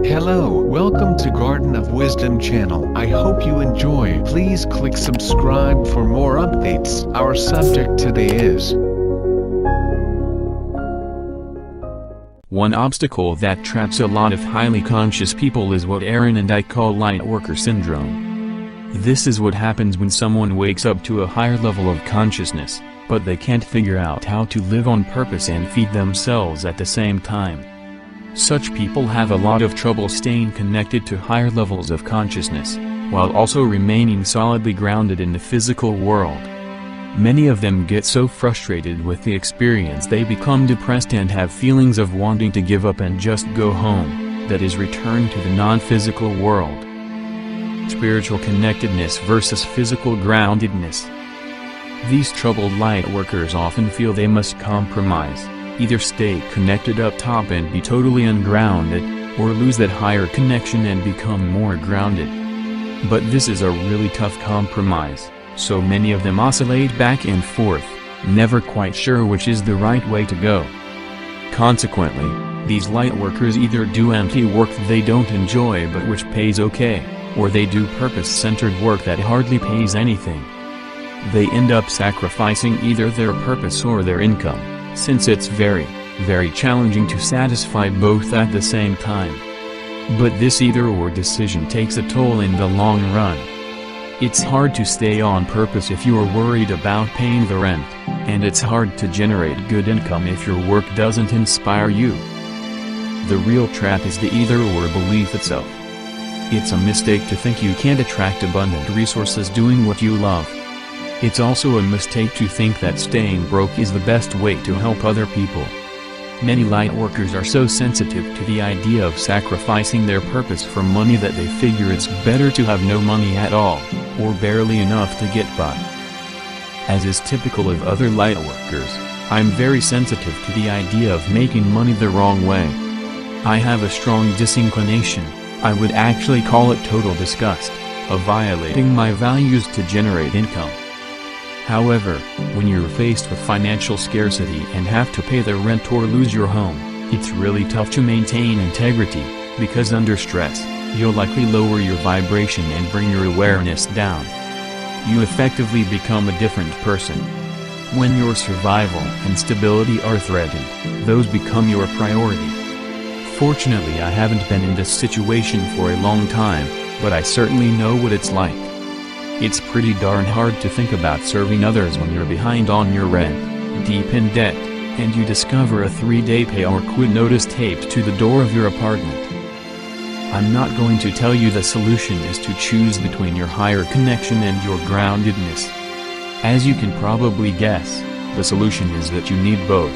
Hello, welcome to Garden of Wisdom channel. I hope you enjoy. Please click subscribe for more updates. Our subject today is one obstacle that traps a lot of highly conscious people is what Aaron and I call Lightworker Syndrome. This is what happens when someone wakes up to a higher level of consciousness, but they can't figure out how to live on purpose and feed themselves at the same time. Such people have a lot of trouble staying connected to higher levels of consciousness, while also remaining solidly grounded in the physical world. Many of them get so frustrated with the experience they become depressed and have feelings of wanting to give up and just go home, that is, return to the non-physical world. Spiritual connectedness versus physical groundedness. These troubled lightworkers often feel they must compromise, either stay connected up top and be totally ungrounded, or lose that higher connection and become more grounded. But this is a really tough compromise, so many of them oscillate back and forth, never quite sure which is the right way to go. Consequently, these lightworkers either do empty work they don't enjoy but which pays okay, or they do purpose-centered work that hardly pays anything. They end up sacrificing either their purpose or their income, since it's very, very challenging to satisfy both at the same time. But this either-or decision takes a toll in the long run. It's hard to stay on purpose if you're worried about paying the rent, and it's hard to generate good income if your work doesn't inspire you. The real trap is the either-or belief itself. It's a mistake to think you can't attract abundant resources doing what you love. It's also a mistake to think that staying broke is the best way to help other people. Many lightworkers are so sensitive to the idea of sacrificing their purpose for money that they figure it's better to have no money at all, or barely enough to get by. As is typical of other lightworkers, I'm very sensitive to the idea of making money the wrong way. I have a strong disinclination, I would actually call it total disgust, of violating my values to generate income. However, when you're faced with financial scarcity and have to pay the rent or lose your home, it's really tough to maintain integrity, because under stress, you'll likely lower your vibration and bring your awareness down. You effectively become a different person. When your survival and stability are threatened, those become your priority. Fortunately, I haven't been in this situation for a long time, but I certainly know what it's like. It's pretty darn hard to think about serving others when you're behind on your rent, deep in debt, and you discover a 3-day pay or quit notice taped to the door of your apartment. I'm not going to tell you the solution is to choose between your higher connection and your groundedness. As you can probably guess, the solution is that you need both.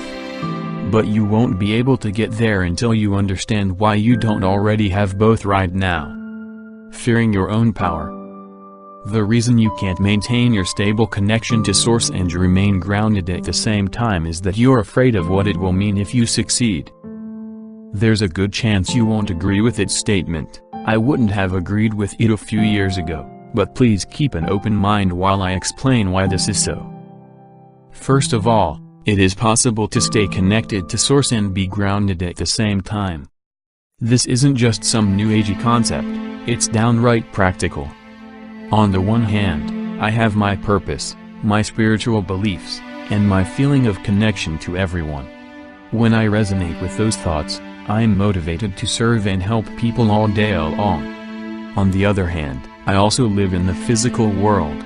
But you won't be able to get there until you understand why you don't already have both right now. Fearing your own power. The reason you can't maintain your stable connection to Source and remain grounded at the same time is that you're afraid of what it will mean if you succeed. There's a good chance you won't agree with its statement. I wouldn't have agreed with it a few years ago, but please keep an open mind while I explain why this is so. First of all, it is possible to stay connected to Source and be grounded at the same time. This isn't just some new agey concept, it's downright practical. On the one hand, I have my purpose, my spiritual beliefs, and my feeling of connection to everyone. When I resonate with those thoughts, I am motivated to serve and help people all day long. On the other hand, I also live in the physical world.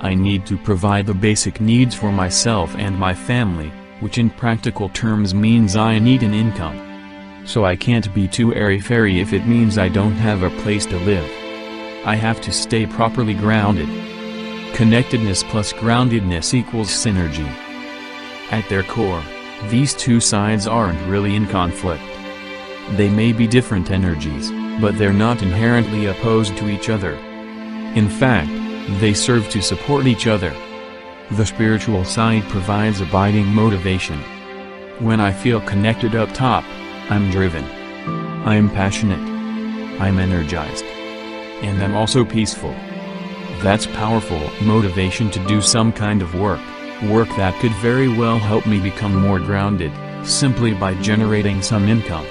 I need to provide the basic needs for myself and my family, which in practical terms means I need an income. So I can't be too airy-fairy if it means I don't have a place to live. I have to stay properly grounded. Connectedness plus groundedness equals synergy. At their core, these two sides aren't really in conflict. They may be different energies, but they're not inherently opposed to each other. In fact, they serve to support each other. The spiritual side provides abiding motivation. When I feel connected up top, I'm driven. I'm passionate. I'm energized. And I'm also peaceful. That's powerful motivation to do some kind of work that could very well help me become more grounded, simply by generating some income.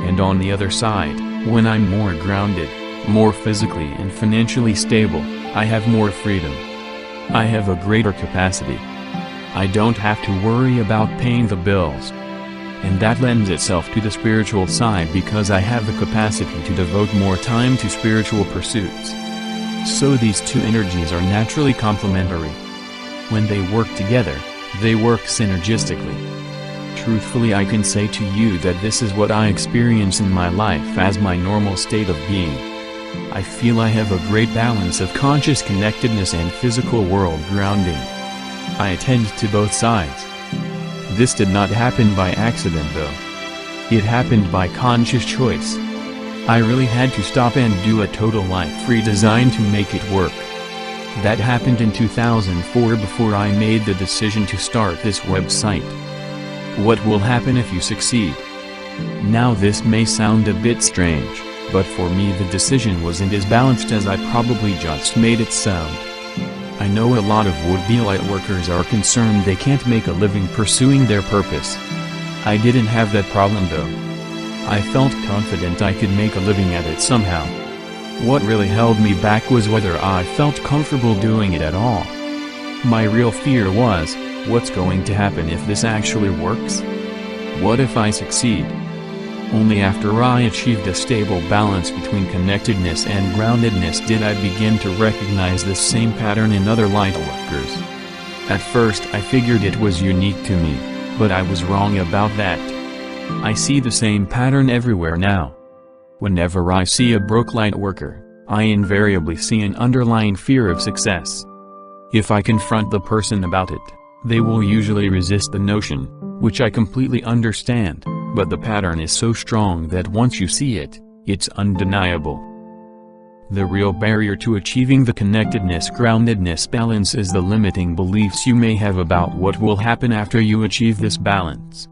And on the other side, when I'm more grounded, more physically and financially stable, I have more freedom. I have a greater capacity. I don't have to worry about paying the bills. And that lends itself to the spiritual side because I have the capacity to devote more time to spiritual pursuits. So these two energies are naturally complementary. When they work together, they work synergistically. Truthfully, I can say to you that this is what I experience in my life as my normal state of being. I feel I have a great balance of conscious connectedness and physical world grounding. I attend to both sides. This did not happen by accident though. It happened by conscious choice. I really had to stop and do a total life redesign to make it work. That happened in 2004 before I made the decision to start this website. What will happen if you succeed? Now this may sound a bit strange, but for me the decision wasn't as balanced as I probably just made it sound. I know a lot of would-be lightworkers are concerned they can't make a living pursuing their purpose. I didn't have that problem though. I felt confident I could make a living at it somehow. What really held me back was whether I felt comfortable doing it at all. My real fear was, what's going to happen if this actually works? What if I succeed? Only after I achieved a stable balance between connectedness and groundedness did I begin to recognize this same pattern in other lightworkers. At first I figured it was unique to me, but I was wrong about that. I see the same pattern everywhere now. Whenever I see a broke lightworker, I invariably see an underlying fear of success. If I confront the person about it, they will usually resist the notion, which I completely understand, but the pattern is so strong that once you see it, it's undeniable. The real barrier to achieving the connectedness-groundedness balance is the limiting beliefs you may have about what will happen after you achieve this balance.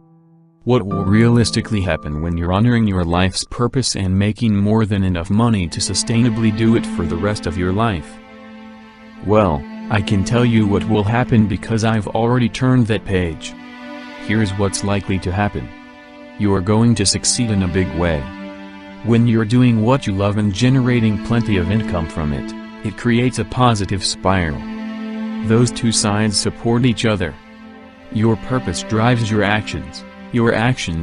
What will realistically happen when you're honoring your life's purpose and making more than enough money to sustainably do it for the rest of your life? Well, I can tell you what will happen because I've already turned that page. Here's what's likely to happen. You're going to succeed in a big way. When you're doing what you love and generating plenty of income from it, it creates a positive spiral. Those two sides support each other. Your purpose drives your actions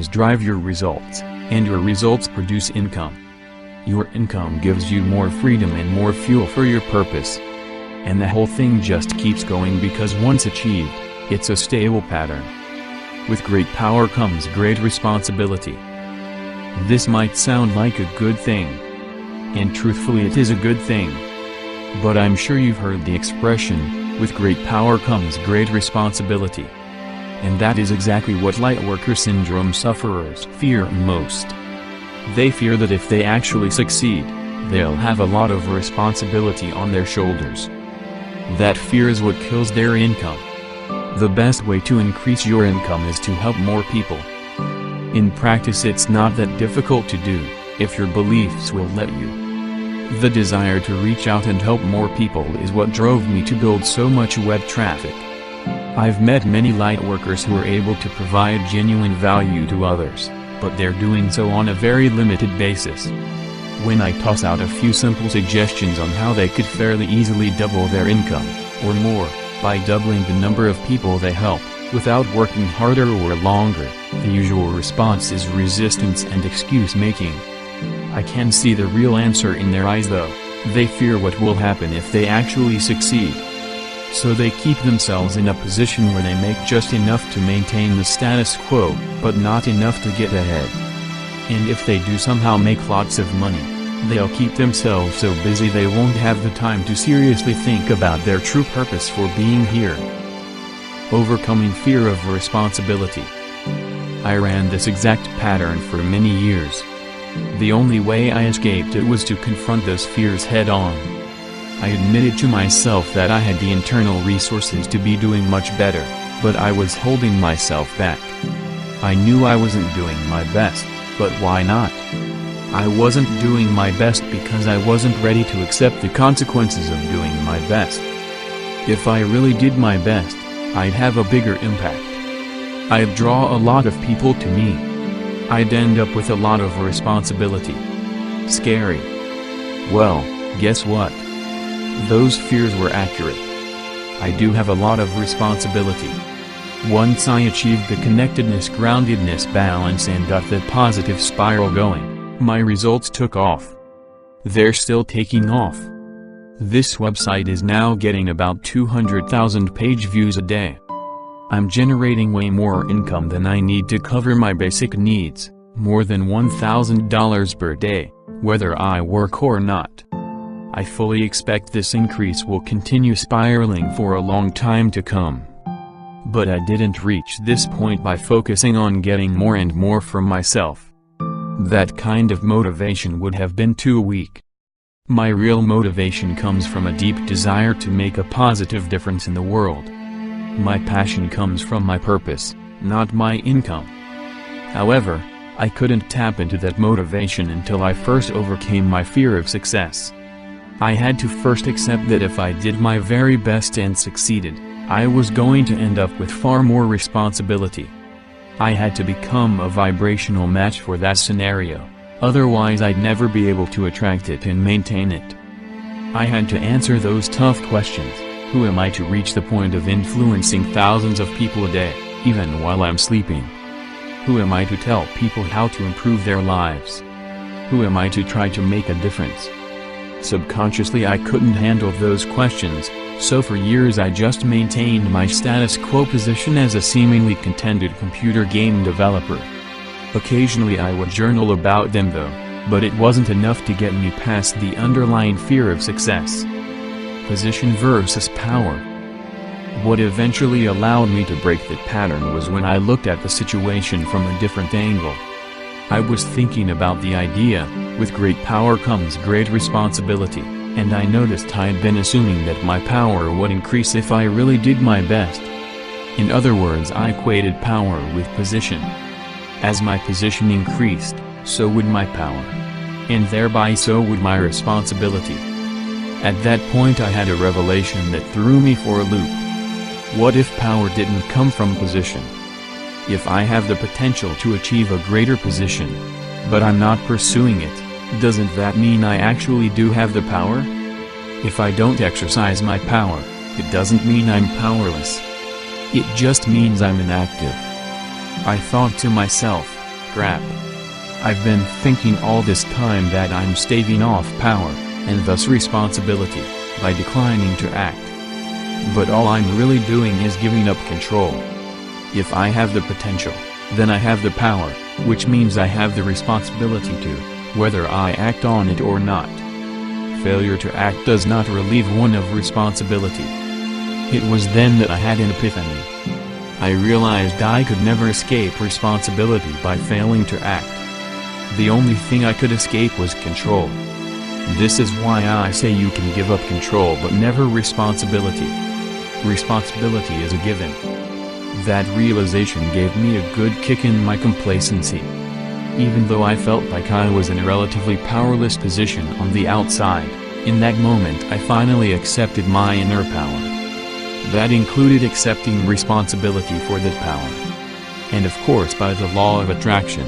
drive your results, and your results produce income. Your income gives you more freedom and more fuel for your purpose. And the whole thing just keeps going because once achieved, it's a stable pattern. With great power comes great responsibility. This might sound like a good thing. And truthfully it is a good thing. But I'm sure you've heard the expression, with great power comes great responsibility. And that is exactly what Lightworker Syndrome sufferers fear most. They fear that if they actually succeed, they'll have a lot of responsibility on their shoulders. That fear is what kills their income. The best way to increase your income is to help more people. In practice it's not that difficult to do, if your beliefs will let you. The desire to reach out and help more people is what drove me to build so much web traffic. I've met many lightworkers who are able to provide genuine value to others, but they're doing so on a very limited basis. When I toss out a few simple suggestions on how they could fairly easily double their income, or more, by doubling the number of people they help, without working harder or longer, the usual response is resistance and excuse-making. I can see the real answer in their eyes though. They fear what will happen if they actually succeed. So they keep themselves in a position where they make just enough to maintain the status quo, but not enough to get ahead. And if they do somehow make lots of money, they'll keep themselves so busy they won't have the time to seriously think about their true purpose for being here. Overcoming fear of responsibility. I ran this exact pattern for many years. The only way I escaped it was to confront those fears head-on. I admitted to myself that I had the internal resources to be doing much better, but I was holding myself back. I knew I wasn't doing my best, but why not? I wasn't doing my best because I wasn't ready to accept the consequences of doing my best. If I really did my best, I'd have a bigger impact. I'd draw a lot of people to me. I'd end up with a lot of responsibility. Scary. Well, guess what? Those fears were accurate. I do have a lot of responsibility. Once I achieved the connectedness, groundedness balance and got that positive spiral going, my results took off. They're still taking off. This website is now getting about 200,000 page views a day. I'm generating way more income than I need to cover my basic needs, more than $1,000 per day, whether I work or not. I fully expect this increase will continue spiraling for a long time to come. But I didn't reach this point by focusing on getting more and more from myself. That kind of motivation would have been too weak. My real motivation comes from a deep desire to make a positive difference in the world. My passion comes from my purpose, not my income. However, I couldn't tap into that motivation until I first overcame my fear of success. I had to first accept that if I did my very best and succeeded, I was going to end up with far more responsibility. I had to become a vibrational match for that scenario, otherwise I'd never be able to attract it and maintain it. I had to answer those tough questions. Who am I to reach the point of influencing thousands of people a day, even while I'm sleeping? Who am I to tell people how to improve their lives? Who am I to try to make a difference? Subconsciously I couldn't handle those questions, so for years I just maintained my status quo position as a seemingly contented computer game developer. Occasionally I would journal about them though, but it wasn't enough to get me past the underlying fear of success. Position versus power. What eventually allowed me to break that pattern was when I looked at the situation from a different angle. I was thinking about the idea, with great power comes great responsibility, and I noticed I'd been assuming that my power would increase if I really did my best. In other words, I equated power with position. As my position increased, so would my power. And thereby so would my responsibility. At that point I had a revelation that threw me for a loop. What if power didn't come from position? If I have the potential to achieve a greater position, but I'm not pursuing it, doesn't that mean I actually do have the power? If I don't exercise my power, it doesn't mean I'm powerless. It just means I'm inactive. I thought to myself, crap. I've been thinking all this time that I'm staving off power, and thus responsibility, by declining to act. But all I'm really doing is giving up control. If I have the potential, then I have the power, which means I have the responsibility to, whether I act on it or not. Failure to act does not relieve one of responsibility. It was then that I had an epiphany. I realized I could never escape responsibility by failing to act. The only thing I could escape was control. This is why I say you can give up control but never responsibility. Responsibility is a given. That realization gave me a good kick in my complacency. Even though I felt like I was in a relatively powerless position on the outside, in that moment I finally accepted my inner power. That included accepting responsibility for that power. And of course, by the law of attraction,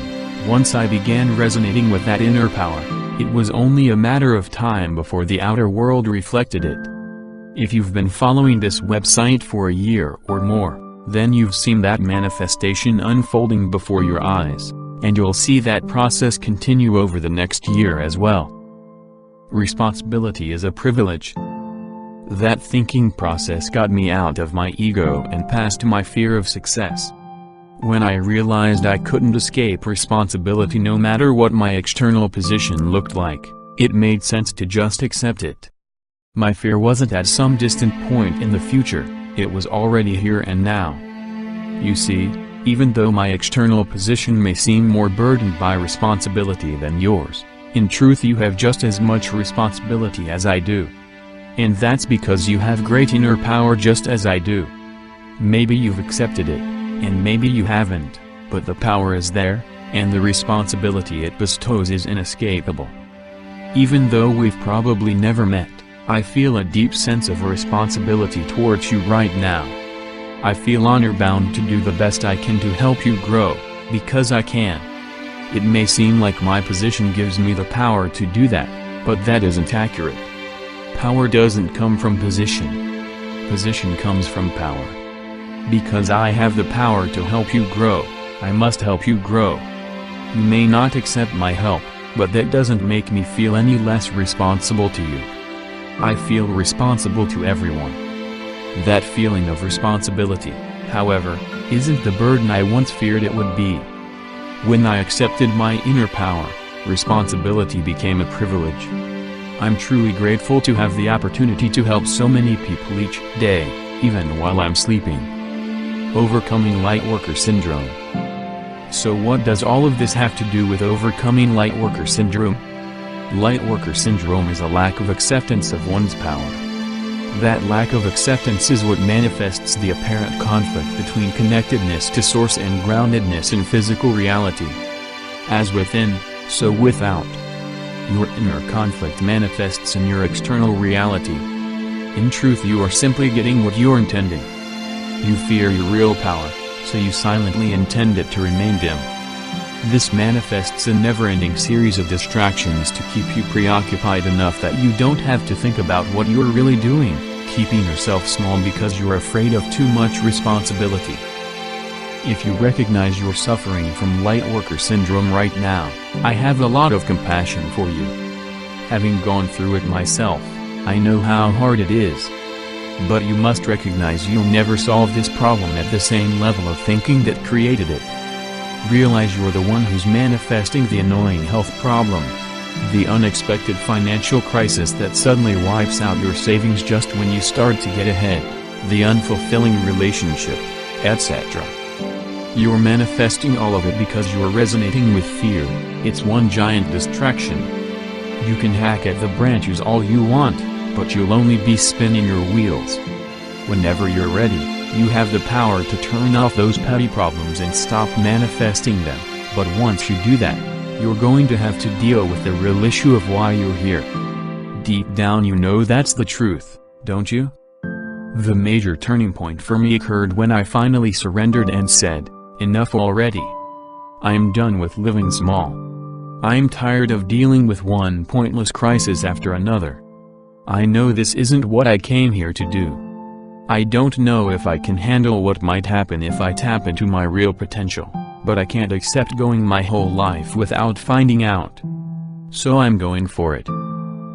once I began resonating with that inner power, it was only a matter of time before the outer world reflected it. If you've been following this website for a year or more, then you've seen that manifestation unfolding before your eyes, and you'll see that process continue over the next year as well. Responsibility is a privilege. That thinking process got me out of my ego and past my fear of success. When I realized I couldn't escape responsibility no matter what my external position looked like, it made sense to just accept it. My fear wasn't at some distant point in the future, it was already here and now. You see, even though my external position may seem more burdened by responsibility than yours, in truth you have just as much responsibility as I do. And that's because you have great inner power just as I do. Maybe you've accepted it, and maybe you haven't, but the power is there, and the responsibility it bestows is inescapable. Even though we've probably never met, I feel a deep sense of responsibility towards you right now. I feel honor-bound to do the best I can to help you grow, because I can. It may seem like my position gives me the power to do that, but that isn't accurate. Power doesn't come from position. Position comes from power. Because I have the power to help you grow, I must help you grow. You may not accept my help, but that doesn't make me feel any less responsible to you. I feel responsible to everyone. That feeling of responsibility, however, isn't the burden I once feared it would be. When I accepted my inner power, responsibility became a privilege. I'm truly grateful to have the opportunity to help so many people each day, even while I'm sleeping. Overcoming Lightworker Syndrome. So what does all of this have to do with overcoming Lightworker Syndrome? Lightworker Syndrome is a lack of acceptance of one's power. That lack of acceptance is what manifests the apparent conflict between connectedness to source and groundedness in physical reality. As within, so without. Your inner conflict manifests in your external reality. In truth, you are simply getting what you're intending. You fear your real power, so you silently intend it to remain dim. This manifests a never-ending series of distractions to keep you preoccupied enough that you don't have to think about what you're really doing, keeping yourself small because you're afraid of too much responsibility. If you recognize you're suffering from Lightworker Syndrome right now, I have a lot of compassion for you. Having gone through it myself, I know how hard it is. But you must recognize you'll never solve this problem at the same level of thinking that created it. Realize you're the one who's manifesting the annoying health problem, the unexpected financial crisis that suddenly wipes out your savings just when you start to get ahead, the unfulfilling relationship, etc. You're manifesting all of it because you're resonating with fear. It's one giant distraction. You can hack at the branches all you want, but you'll only be spinning your wheels. Whenever you're ready, you have the power to turn off those petty problems and stop manifesting them, but once you do that, you're going to have to deal with the real issue of why you're here. Deep down you know that's the truth, don't you? The major turning point for me occurred when I finally surrendered and said, enough already. I'm done with living small. I'm tired of dealing with one pointless crisis after another. I know this isn't what I came here to do. I don't know if I can handle what might happen if I tap into my real potential, but I can't accept going my whole life without finding out. So I'm going for it.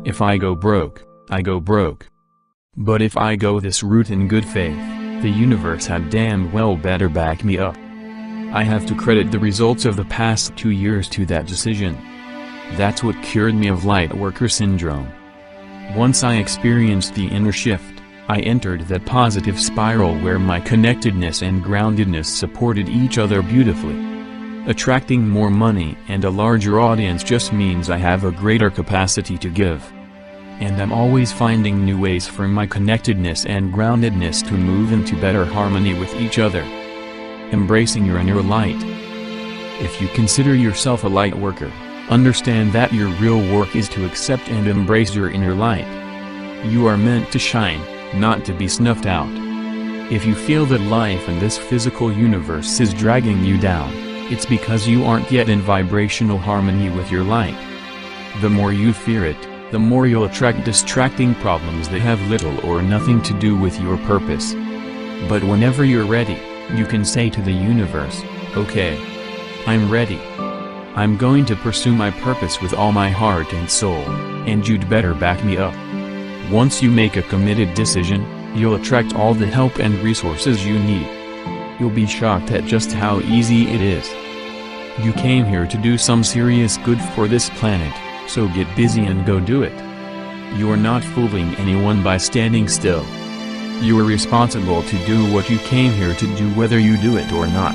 If I go broke, I go broke. But if I go this route in good faith, the universe had damn well better back me up. I have to credit the results of the past 2 years to that decision. That's what cured me of Lightworker Syndrome. Once I experienced the inner shift, I entered that positive spiral where my connectedness and groundedness supported each other beautifully. Attracting more money and a larger audience just means I have a greater capacity to give. And I'm always finding new ways for my connectedness and groundedness to move into better harmony with each other. Embracing your inner light. If you consider yourself a light worker, understand that your real work is to accept and embrace your inner light. You are meant to shine, not to be snuffed out. If you feel that life in this physical universe is dragging you down, it's because you aren't yet in vibrational harmony with your light. The more you fear it, the more you'll attract distracting problems that have little or nothing to do with your purpose. But whenever you're ready, you can say to the universe, okay, I'm ready. I'm going to pursue my purpose with all my heart and soul, and you'd better back me up. Once you make a committed decision, you'll attract all the help and resources you need. You'll be shocked at just how easy it is. You came here to do some serious good for this planet, so get busy and go do it. You are not fooling anyone by standing still. You are responsible to do what you came here to do whether you do it or not.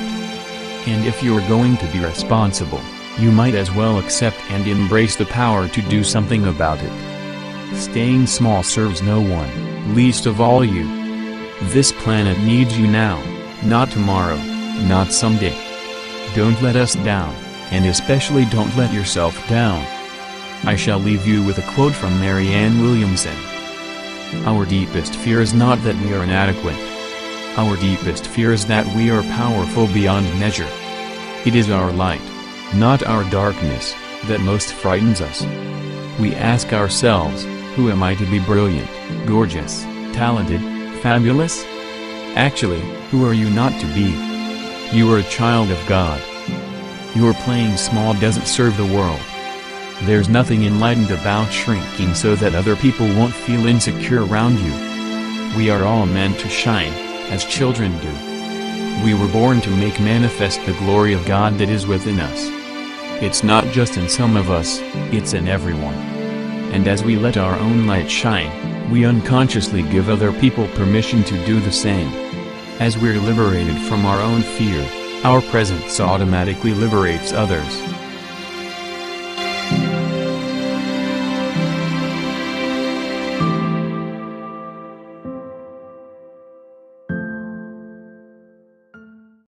And if you're going to be responsible, you might as well accept and embrace the power to do something about it. Staying small serves no one, least of all you. This planet needs you now, not tomorrow, not someday. Don't let us down, and especially don't let yourself down. I shall leave you with a quote from Marianne Williamson. Our deepest fear is not that we are inadequate. Our deepest fear is that we are powerful beyond measure. It is our light, not our darkness, that most frightens us. We ask ourselves, who am I to be brilliant, gorgeous, talented, fabulous? Actually, who are you not to be? You are a child of God. Your playing small doesn't serve the world. There's nothing enlightened about shrinking so that other people won't feel insecure around you. We are all meant to shine, as children do. We were born to make manifest the glory of God that is within us. It's not just in some of us, it's in everyone. And as we let our own light shine, we unconsciously give other people permission to do the same. As we're liberated from our own fear, our presence automatically liberates others.